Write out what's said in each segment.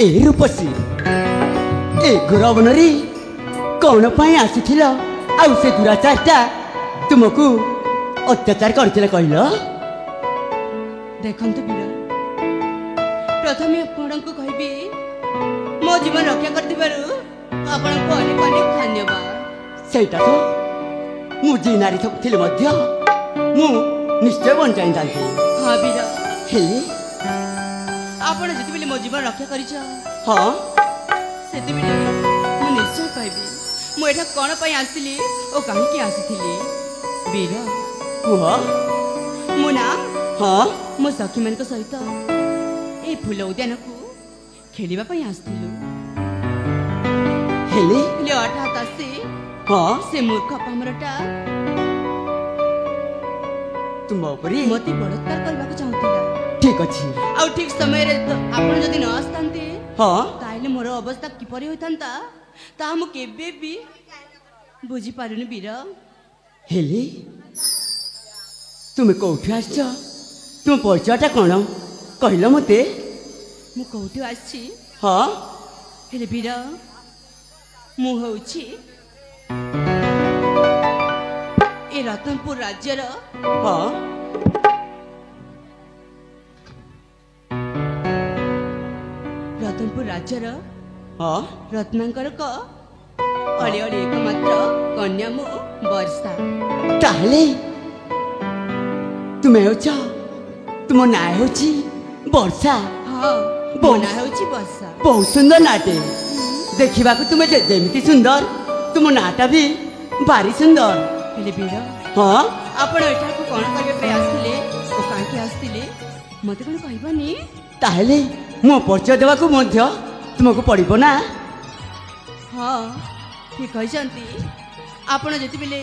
ए रूपसी ए गौरवनरी कौन पाई आसीथिल आउ से दुराचारटा तुमको अत्याचार करथिले कहल देखंतु वीर प्रथमे आपनको कहबी मो जीवन रक्षा करथिबारु आपनको अनेक अनेक धन्यवाद सेटा तो मु जी नारी थिले मध्य मु निश्चय बंचाई जाती हाँ वीर हेले आपण जति मो जीवन रक्षा करिछ हाँ सेति मु निश्चय कहबी मु एठा कोन पई आसिली ओ काहे की आसीथिली वीर कुह मु ना हाँ मो सखी मन सहित ए फूल उद्यान को खेलिबा पई आसिथिलु हेले ले हठात आसी हाँ से मूर्ख पामरटा तुम उपरी मते बड़त्कार करबा को चाहतिला ठीक अछि आ ठीक समय रे आपण जदि न आस्तांते हाँ ताइले मोर अवस्था किपरि होइतांता ता मु केबे भी बुझी पारुनी वीर हेले तुम कौठी आछ तुम परिचयटा कौन कहल मते मु कौठी आछि हाँ हेले वीर मु होछि ए रतनपुर राज्यर हाँ रतनपुर राज्यर हाँ रत्नाकर को अली अली एकमात्र कन्या मु वर्षा ताहले तुम होछ तुम ना होछि वर्षा हाँ बोना होछि वर्षा बहुत सुंदर नाटे देखा तुम जेमिति सुंदर तुम नाटा भी भारी सुंदर हेले वीर हाँ आपण एठा को कोन करबे पे आस्तिले ओ कांके आस्तिले मते कोन कहबानी ताहले मो परिचय देवा को मध्य तुमको पड़िबो ना हाँ ठीक कहते आपण जति बेले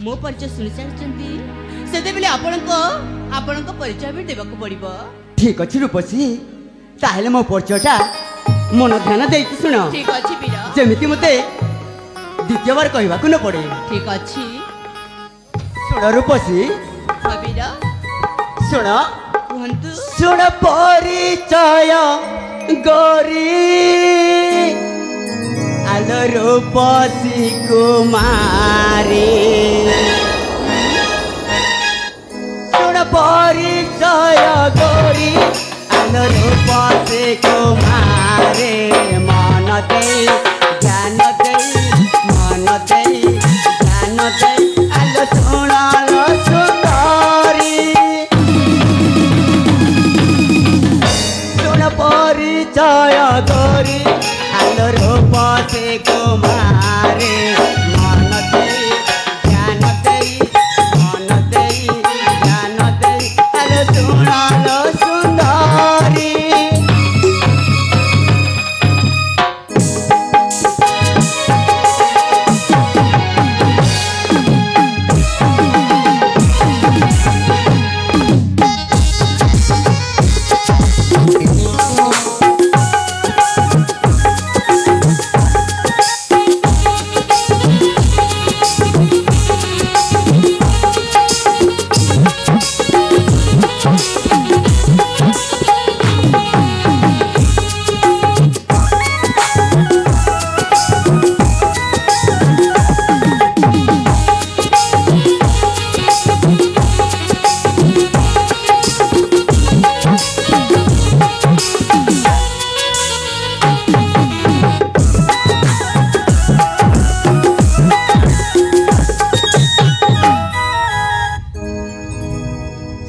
मो परिचय शुणी सारी से बेले आपण परिचय भी देवा को पड़िबो ठीक अच्छी रूपसी ताहले मो परिचयटा मन ध्यान दे शुण ठीक अच्छी वीर जेमिति मते द्वितीय बार कहवा को न पड़े ठीक अच्छी शुण रूपसी हाँ वीर शुण कहतु शुण परिचय गरी आलो रूपसी कुमारी शुण परिचय गरी आलो रूपसी कुमारी मन दे ध्यान दे मन दे ध्यान दे आलो शुणालो सुंदरी शुण परिचय गरी आलो रूपसी कुमारी मन दे ध्यान दे मन दे ध्यान दे आलो शुणालो सुंदरी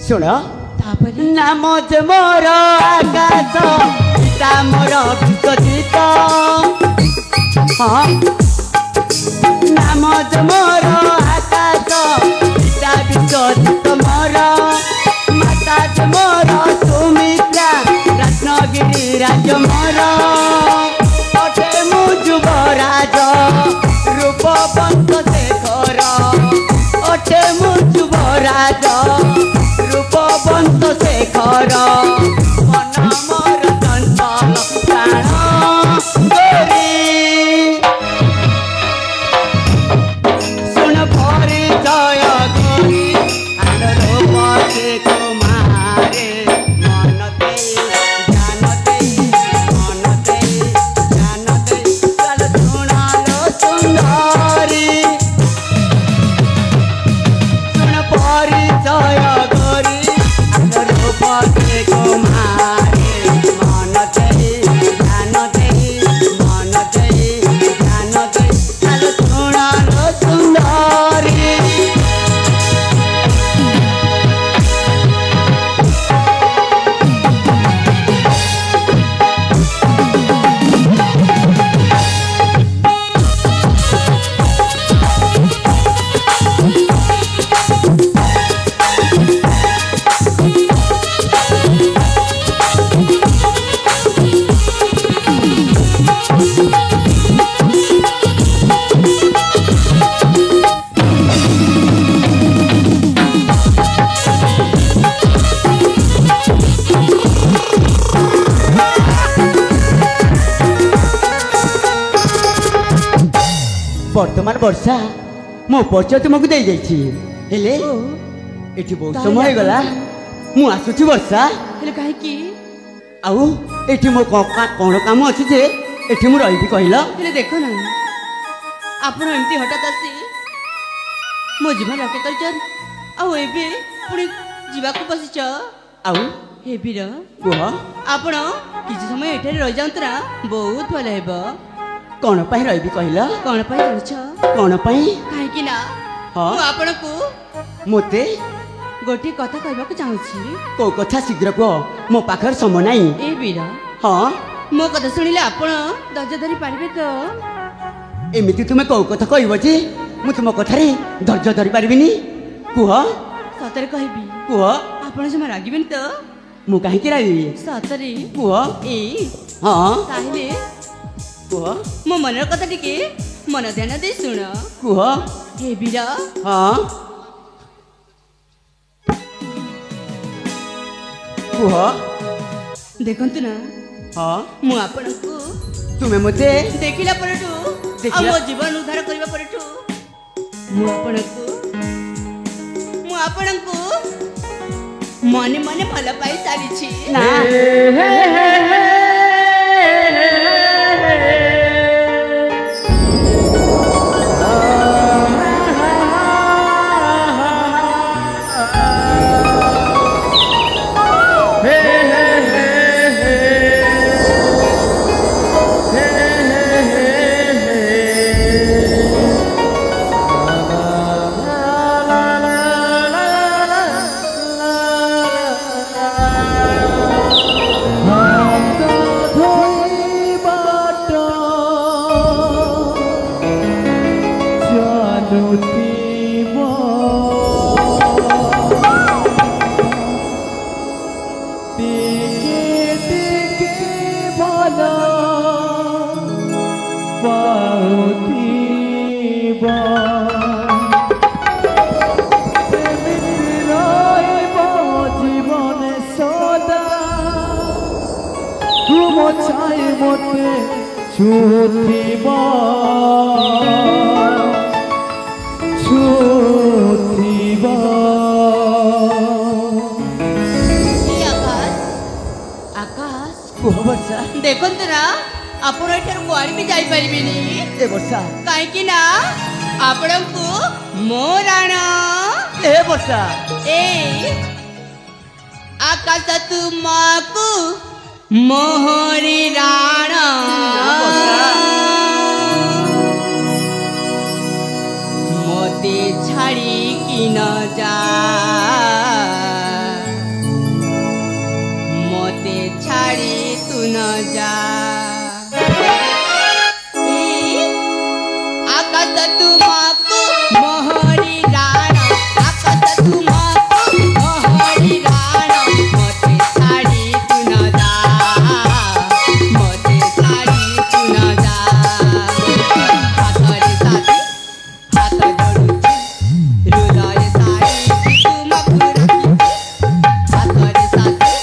शुण नाम जे मोर आकाश पिता मोर विकसित हाँ नाम जे मोर आकाश पिता विकसित मोर माता जे मोर सुमित्रा रत्नगिरी राज मोर अटे मु युवराज रूपवंत शेखर अटे मु युवराज रूपवंत शेखर मन मोर चंचल प्राण शुण परिचय गरी आलो रूपसी कुमारी मन दे ध्यान दे मन ବର୍ତ୍ତମାନ ବର୍ଷା ମୋ ପରିଚୟ ତୁମକୁ ଦେଇଯାଇଛି ହେଲେ ଓ ଏଠି ବହୁତ ତାହେଲେ ସମୟ ହେଇଗଲା ମୁଁ ଆସୁଛି ବର୍ଷା ହେଲେ କାହିଁକି ଆଉ ଏଠି ମୋ କ'ଣ କାମ ଅଛି ଯେ ଏଠି ମୁଁ ରହିବି କହିଲ ହେଲେ ଦେଖ ନା ଆପଣ ଏମିତି ହଠାତ୍ ଆସି ମୋ ଜୀବନ ରକ୍ଷା କରିଛନ୍ ଆଉ ଏବେ ପୁଣି ଯିବାକୁ ବସିଛ ଆଉ ହେ ବୀର କୁହ ଆପଣ କିଛି ସମୟ ଏଠାରେ ରହିଯାଆନ୍ତୁ ନା ବହୁତ ଭଲ ହେବ କ'ଣ ପାଇଁ ରହିବି କହିଲ କ'ଣ ପାଇଁ ଜାଣିଛ କ'ଣ ପାଇଁ କାହିଁକି ନା ହଁ ମୁଁ ଆପଣଙ୍କୁ ମୋତେ ଗୋଟିଏ କଥା କହିବାକୁ ଚାହୁଁଛି କୋଉ କଥା ଶୀଘ୍ର କୁହ ମୋ ପାଖରେ ସମୟ ନାହିଁ ଏ ବୀର ହଁ ମୋ କଥା ଶୁଣିଲେ ଆପଣ ଧୈର୍ଯ୍ୟ ଧରି ପାରିବେ ତ ଏମିତି ତୁମେ କୋଉ କଥା କହିବ ଯେ ମୁଁ ତୁମ କଥାରେ ଧୈର୍ଯ୍ୟ ଧରି ପାରିବିନି କୁହ ସତରେ କହିବି କୁହ ଆପଣ ଜମା ରାଗିବେନି ତ ମୁଁ କାହିଁକି ରାଗିବି ସତରେ କୁହ ଏଇ ହଁ ତାହେଲେ କୁହ ମୋ ମନର କଥା ଟିକେ ମନ ଧ୍ୟାନ ଦେଇ ଶୁଣ କୁହ ହେ ବୀର ହଁ କୁହ ଦେଖନ୍ତୁ ନା ହଁ ମୁଁ ଆପଣଙ୍କୁ ତୁମେ ମୋତେ ଦେଖିଲା ପରଠୁ ଆଉ ମୋ ଜୀବନ ଉଦ୍ଧାର କରିବା ପରଠୁ ମୁଁ ଆପଣଙ୍କୁ ମନେ ମନେ ଭଲ ପାଇ ସାରିଛି ନା କୁହ ବର୍ଷା ଦେଖନ୍ତୁ ନା ଆପଣ ଏଠାରୁ କୁଆଡ଼େ ବି ଯାଇପାରିବେନି ଏ ବର୍ଷା କାହିଁକି ନା ଆପଣଙ୍କୁ ମୋ ରାଣ ଏ ବର୍ଷା ଏ ଆକାଶ ତୁମକୁ ମୋହରି ରାଣ ମତେ ଛାଡ଼ିକି ନ ଯା ମତେ ଛାଡ଼ି ତୁ ନ ଯା ଆକାଶ ତୁମକୁ ମୋହରି ରାଣ ଆକାଶ ତୁମକୁ ମୋହରି ରାଣ ମତେ ଛାଡ଼ି ତୁ ନ ଯା ମତେ ଛାଡ଼ି ତୁ ନ ଯା ହାତରେ ସାଥୀ ହାତ ଧରୁଛି ହୃଦୟ ସାରି ତୁମକୁ ରଖିଛି ହାତରେ ସାଥୀ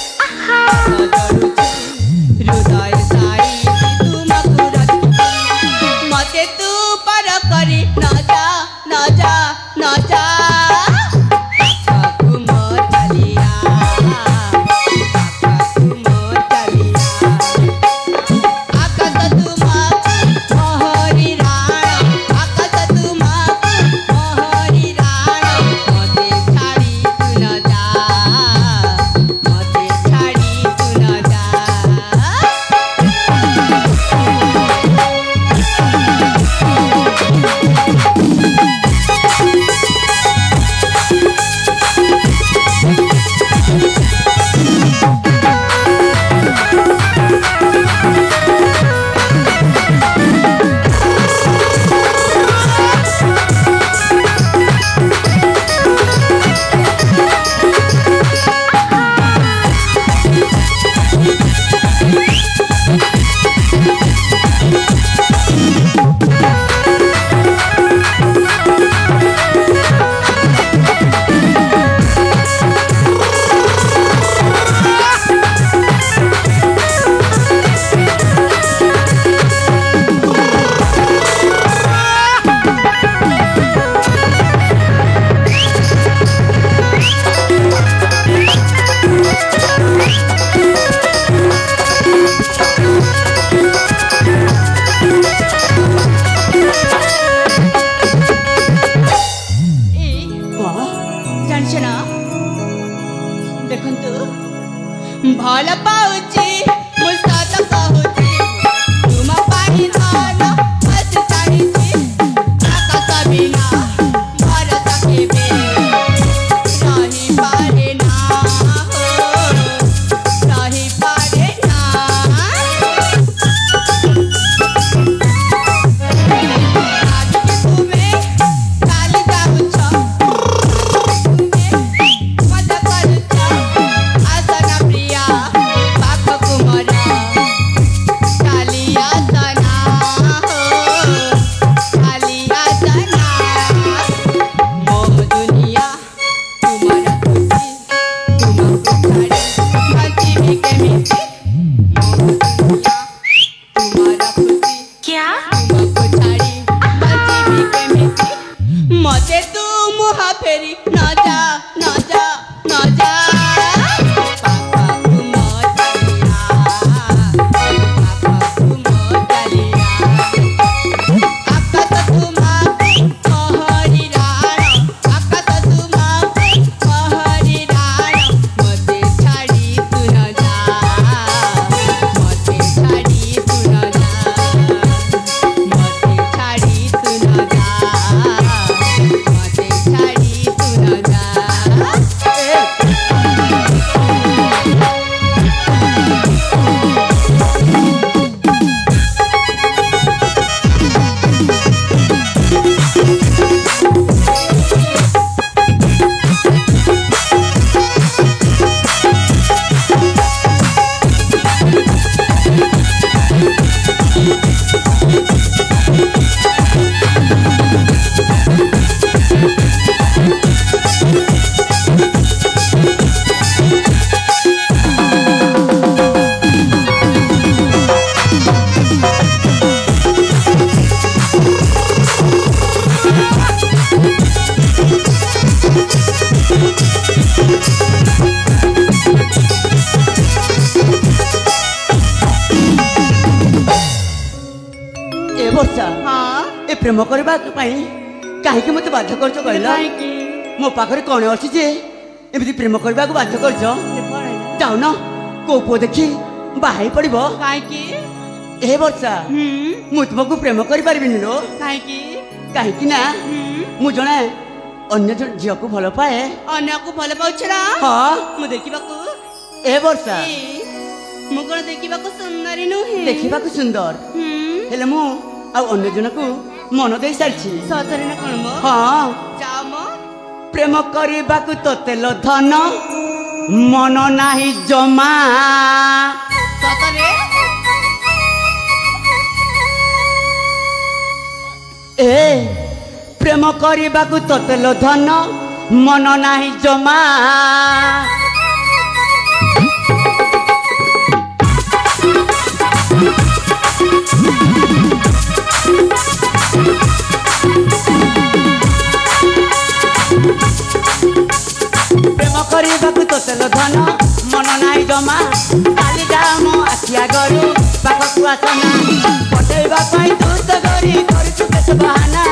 ହାତ ଧରୁଛି ହୃଦୟ ସାରି ए प्रेम करबा पई काहे कि मते बाध्य करछ कहला କାହିଁକି मो पाखरे कोन अछि जे एमिति प्रेम करबा को बाध्य करछ जाऊ न को पो देखि बाहाई पड़िबो କାହିଁକି ए वर्षा मु तुमको प्रेम करि पारबिनी रो କାହିଁକି काहे कि ना मु जणे अन्य झियो को भल पाए ଅନ୍ୟକୁ ଭଲ ପାଉଛ ନା हां ମୁଁ ଦେଖିବାକୁ ए वर्षा ମୁଁ କଣ ଦେଖିବାକୁ ସୁନ୍ଦରୀ ନୁହେଁ देखिबा को सुंदर हेले मु आ अन्य जन को मन देई सारछि ସତରେ ନା କଣ ମୋ हां ଯାଅ ମୋ प्रेम करबा को तोतेल धन मन नाही जमा ସତରେ ए प्रेम करबा को तोतेल धन मन नाही जमा प्रेम करबा को तोतेल धन मन नाही जमा काली दाम आखिया गरु पाखकु आसना पटेबा पाई दूत गरी करछु केस बहाना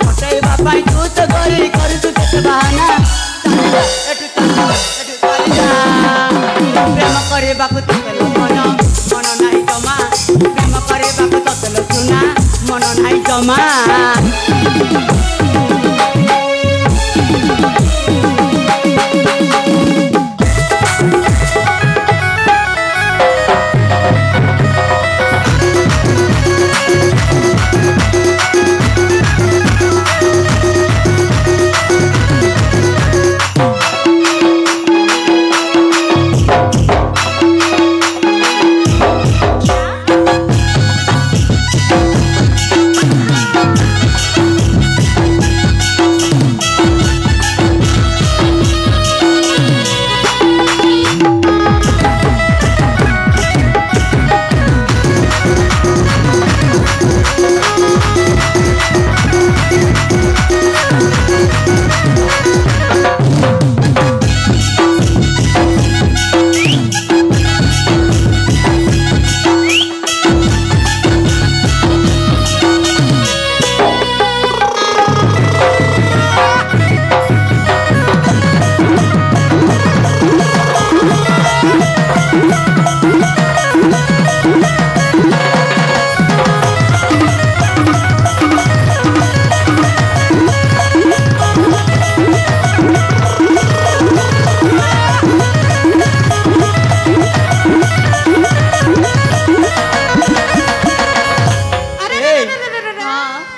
पटेबा पाई दूत गरी करछु केस बहाना एटु चालिदा प्रेम करबा को तोतेल धन मन नाही जमा प्रेम करबा को तोतेल सुना मन नाही जमा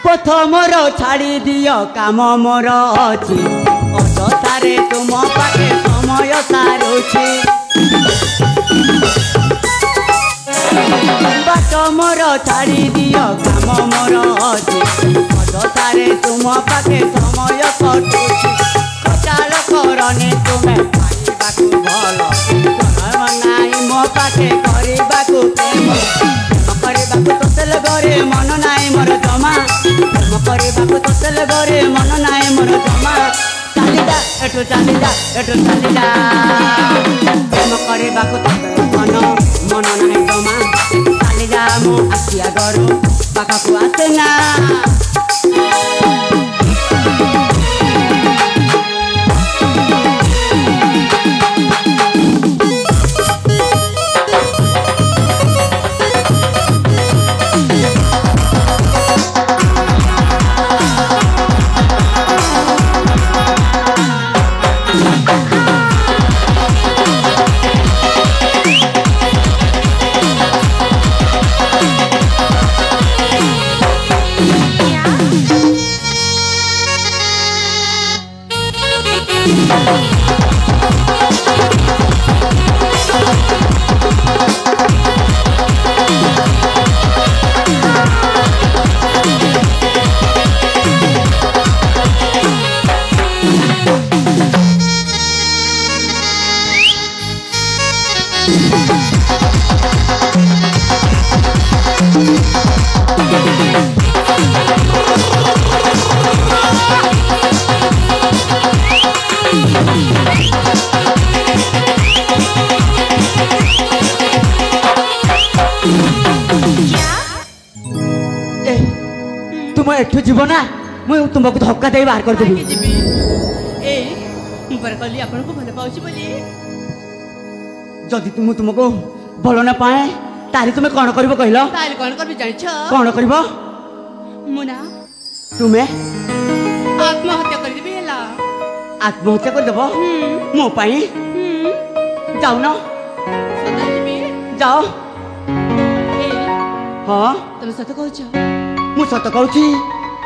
प्रथमर छाड़ी दियो काम मोर अछि अजतारे तुम पाखे समय सारुछि बाट मोर छाड़ी दियो काम मोर अछि अजतारे तुम पाखे समय कटुछि कचाल करने तुमे पाइबाकु भल समय नाही मो पाखे करिबाकु प्रेम करबाकु तोतेल गरे मन नाही मोर जमा प्रेम करबाकु तोतेल गरे मन नाही मोर जमा चालिदा एठु चालिदा प्रेम करबाकु तोतेल मन मन नाही जमा चालिदा मो आखिया गरु पाखकु आसे ना तुम एठू जीव ना मुझे तुमको धक्का दे बाहर कर देबी जी ए मु पर कहली आपन को भल पाउची बोली जदि तुमको भल ना पाए तारी तुम कौन कर कहल ताले कोन करबी जानि छ कौन कर मुना तुम्हें आत्महत्या कर देबी हला आत्महत्या कर देव मो पाई जाऊ न सदा जीबी जाओ ए हाँ तुम सत कहछ मु सत कहूँ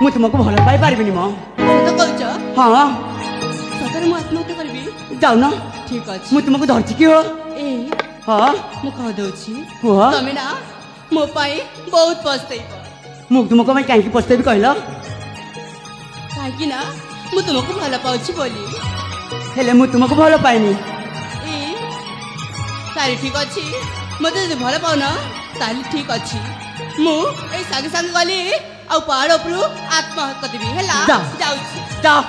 मु तुमको भल पाई पारिबिनी मो सत कहछ हाँ सतरे मु आत्महत्या करबी जाऊ न ठीक अछि मु तुमको धरची कि हो ए हाँ मु कह दउछि कुह तमे ना मो पाई बहुत पछतैब मु तुमको मैं कहीं पछतेबी कहल काहे ना मु तुमको भल पाउछि बोली हेले मु तुमको भल पाइनी ए तारी ठीक अछि मते जदि भल पाउन ताली ठीक अछि मु ए सागे सागे गली आ पहाड़ उपरु आत्महत्या करबी हला जा। जाउछि जाओ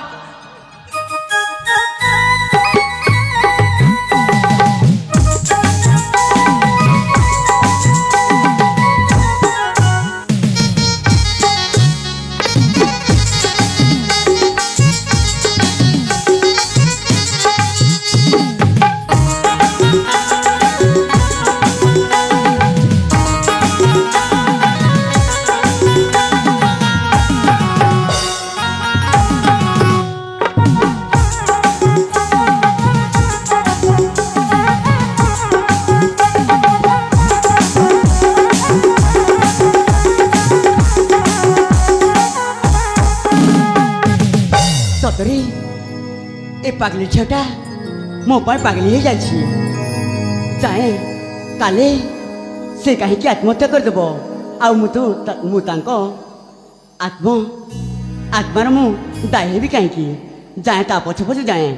सतरी ए पागली झीटा मो पर पागली हो जाए काले से कहीं आत्महत्या करदेव आत्मार मु दाय भी कहीं जाए ता पछे पछे जाए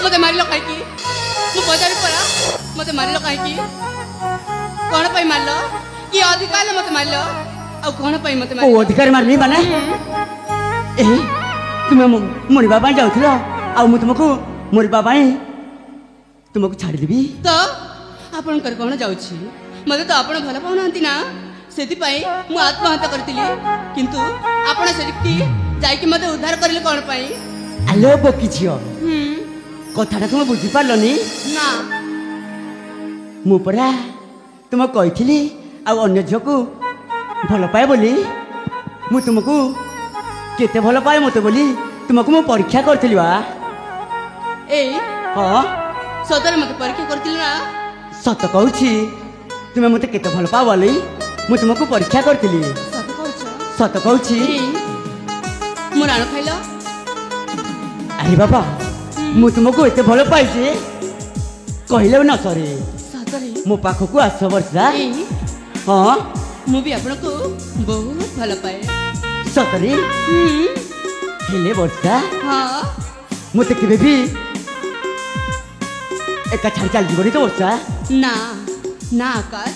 मते मारिलो काहे की मु पचारि परा मते मारिलो काहे की कोन पई मारलो की अधिकार मते मारलो आ कोन पई मते ओ मारलो अधिकार मारनी माने ए तुम मरिबा पाई जाउथिलो आ मु तुमको मरिबा पाई तुमको छाड़ी देबी तो आपण कर कोन जाउछि मते तो आपण भला पाउनांती ना सेति पई मु आत्महत्या करतिली किंतु आपण सेति जाई कि मते उद्धार करले कोन पई आलो बकी छियो कथाटा तुम बुझी पारलनी ना मु परा तुम कही आ अन्य झील को भल पाए बोली मु तुमको केते भल पाए मत बोली तुमको मु परीक्षा करथिली बा ए हाँ सतरे मते परीक्षा करतिली ना सत कहूची तुम मते केते भल पाओ बोली मु तुमको परीक्षा करथिली सत कहछ सत कहूची मु राण खाइलो अरे बाबा ମୁଁ ତୁମକୁ ଏତେ ଭଲ ପାଇଛି କହିଲେ ନ ସରେ। ସତରେ ମୋ ପାଖକୁ ଆସ ବର୍ଷା। ହଁ ମୁଁ ବି ଆପଣଙ୍କୁ ବହୁତ ଭଲ ପାଏ। ସତରେ ହେଲେ ବର୍ଷା ହଁ ମୋତେ କେବେ ବି ଏକା ଛାଡ଼ି ଚାଲିଯିବନି ତ ବର୍ଷା? ନା ନା ଆକାଶ,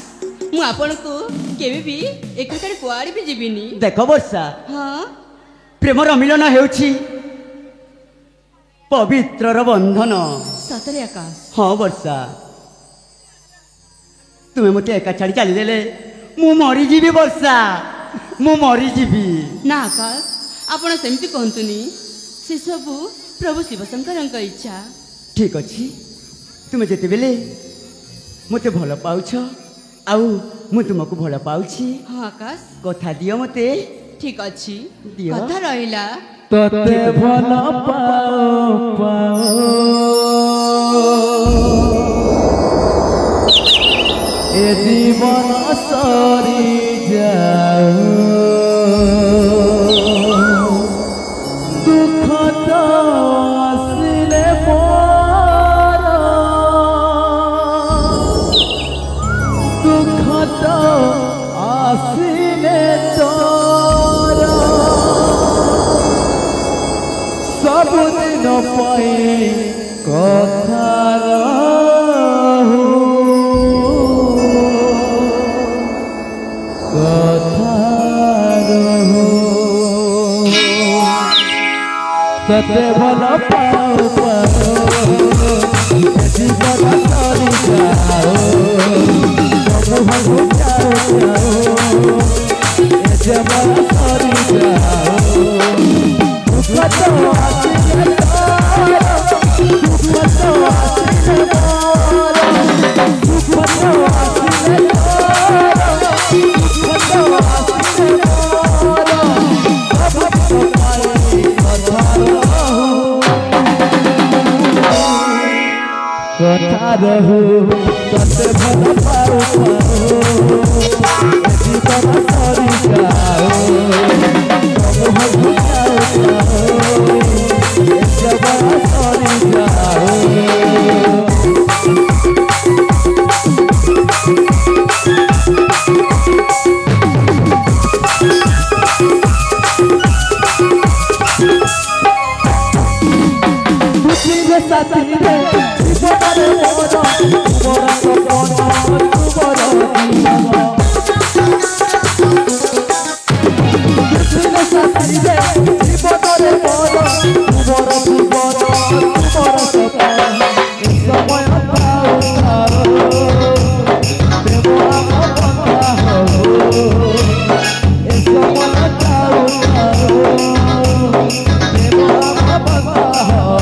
ମୁଁ ଆପଣଙ୍କୁ କେବେ ବି ଏକା ଛାଡ଼ି କୁଆଡ଼େ ବି ଯିବିନି। ଦେଖ ବର୍ଷା, ହଁ ପ୍ରେମର ମିଳନ ହେଉଛି ପବିତ୍ରର ବନ୍ଧନ। ସତରେ ଆକାଶ। ହଁ ବର୍ଷା, ତୁମେ ମୋତେ ଏକା ଛାଡ଼ି ଚାଲିଦେଲେ ମୁଁ ମରିଯିବି ବର୍ଷା, ମୁଁ ମରିଯିବି। ନା ଆକାଶ, ଆପଣ ସେମିତି କୁହନ୍ତୁନି, ସେସବୁ ପ୍ରଭୁ ଶିବଶଙ୍କରଙ୍କ ଇଚ୍ଛା। ଠିକ୍ ଅଛି, ତୁମେ ଯେତେବେଳେ ମୋତେ ଭଲ ପାଉଛ ଆଉ ମୁଁ ତୁମକୁ ଭଲ ପାଉଛି, ହଁ ଆକାଶ କଥା ଦିଅ ମୋତେ। ଠିକ ଅଛି, ଦିଅ। କଥା ରହିଲା। ତତେ ଭଲ ପାଉ ପାଉ ଏ ଜୀବନ ସରି ଯାଉ, ଦୁଃଖ ତ ଆସିଲେ ମୋର, ଦୁଃଖ ତ ଆସିଲେ ତୋର, ସବୁଦିନ ପାଇଁ କଥା ରହୁ, କଥା ରହୁ। ତତେ ଭଲ ପାଉ ପାଉ ଜୀବନ ସରି ଯାଉ, ସବୁ ଭାବୁ ଯାଉ ଯାଉ ଏ ଜୀବନ ସରି ଯାଉ, ଦୁଃଖ ତ ଆସିଲେ ତୋର, ଦୁଃଖ ତ ଆସିଲେ ମୋର, ଦୁଃଖ ତ ଆସିଲେ ତୋର, ଦୁଃଖ ତ ଆସିଲେ ମୋର, ସବୁ ପାଇଁ କଥା ରହୁ, କଥା ରହୁ। ତତେ ଭଲ ପାଉ ପାଉ ଜୀବନ ସରି ଯାଉ, ସବୁ ଭାବୁ ଯାଉ ଯାଉ ଏ ଜୀବନ ସରି ଯାଉ। ଦୁଃଖୀରେ ସାଥିରେ ଜୀବନରେ ମୋର, ତୁମର ସପନ ତୁମର ଜୀବନ, ଦୁଃଖୀରେ ସାଥିରେ ଜୀବନରେ ମୋର, ତୁମର ଜୀବନ ତୁମର ସପନ, ଏ ସମୟ ପାଉ ପାଉ ପ୍ରେମ ଆମ ବନ୍ଧା ହଉ, ଏ ସମୟ ପାଉ ପାଉ ପ୍ରେମ ଆମ ବନ୍ଧା ହଉ,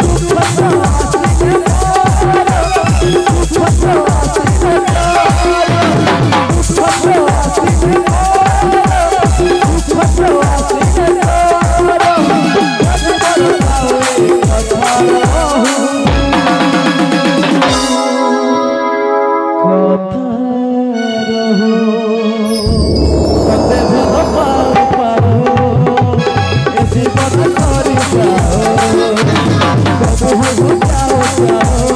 ଦୁଃଖ ତ ଆସିଲେ ମୋର, ଦୁଃଖ ତ ଆସିଲେ ତୋର, ଦୁଃଖ ତ ଆସିଲେ ମୋର, ଦୁଃଖ ତ ଆସିଲେ ତୋର, ତତେ ଭଲ ପାଉ କଥା ରହୁ, କଥା ରହୁ। ତତେ ଭଲ ପାଉ ପାଉ ଏ ଜୀବନ ସରି ଯାଉ, ସବୁ ଭାବୁ ଯାଉ ଯାଉ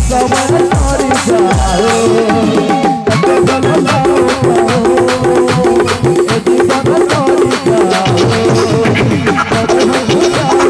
ସମୟ ସରି ଯାଉ, ତତେ ଭଲ ପାଉ ପାଉ ଏ ଜୀବନ ସରି ଯାଉ, ସବୁ ଭାବୁ ଯାଉ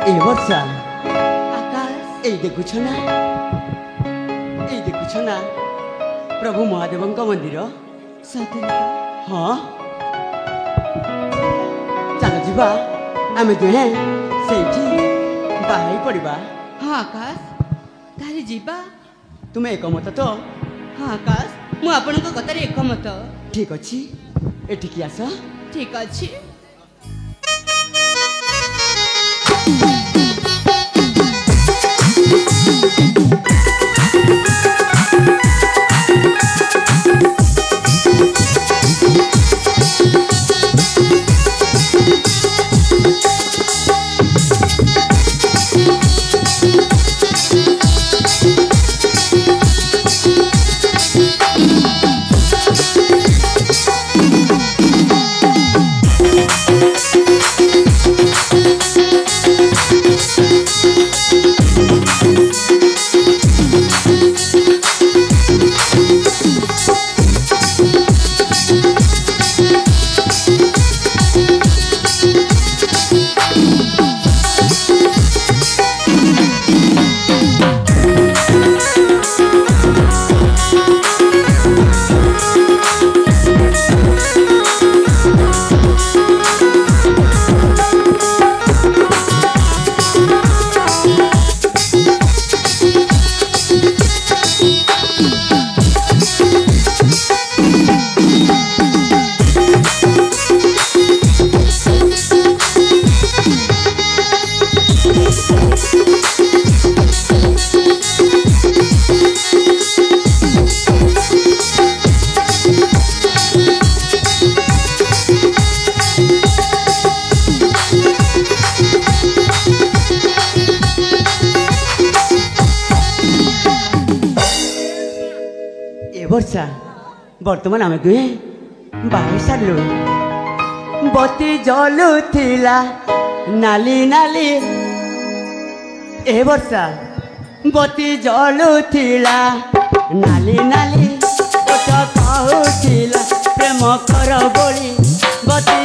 ଏ ବର୍ଷା, ଆକାଶ ଏଇ ଦେଖୁଛ ନା, ଏଇ ଦେଖୁଛ ନା ପ୍ରଭୁ ମହାଦେବଙ୍କ ମନ୍ଦିର? ସତରେ ହଁ ଚାଲ ଯିବା, ଆମେ ଦୁହେଁ ସେଇଠି ବାହା ହେଇ ପଡ଼ିବା। ହଁ ଆକାଶ, ତାହେଲେ ଯିବା। ତୁମେ ଏକମତ ତ? ହଁ ଆକାଶ, ମୁଁ ଆପଣଙ୍କ କଥାରେ ଏକମତ। ଠିକ୍ ଅଛି, ଏଠିକି ଆସ। ଠିକ ଅଛି। ବର୍ଷା ବର୍ତ୍ତମାନ ଆମେ ଦୁହେଁ ବାହାରି ସାରିଲୁ। ବତି ଜଲୁଥିଲା ନାଲି ନାଲି, ଏ ବର୍ଷା ବତି ଜଲୁଥିଲା ନାଲି ନାଲି, ଓଠ କହୁଥିଲା ପ୍ରେମ କର ବୋଲି। ବତି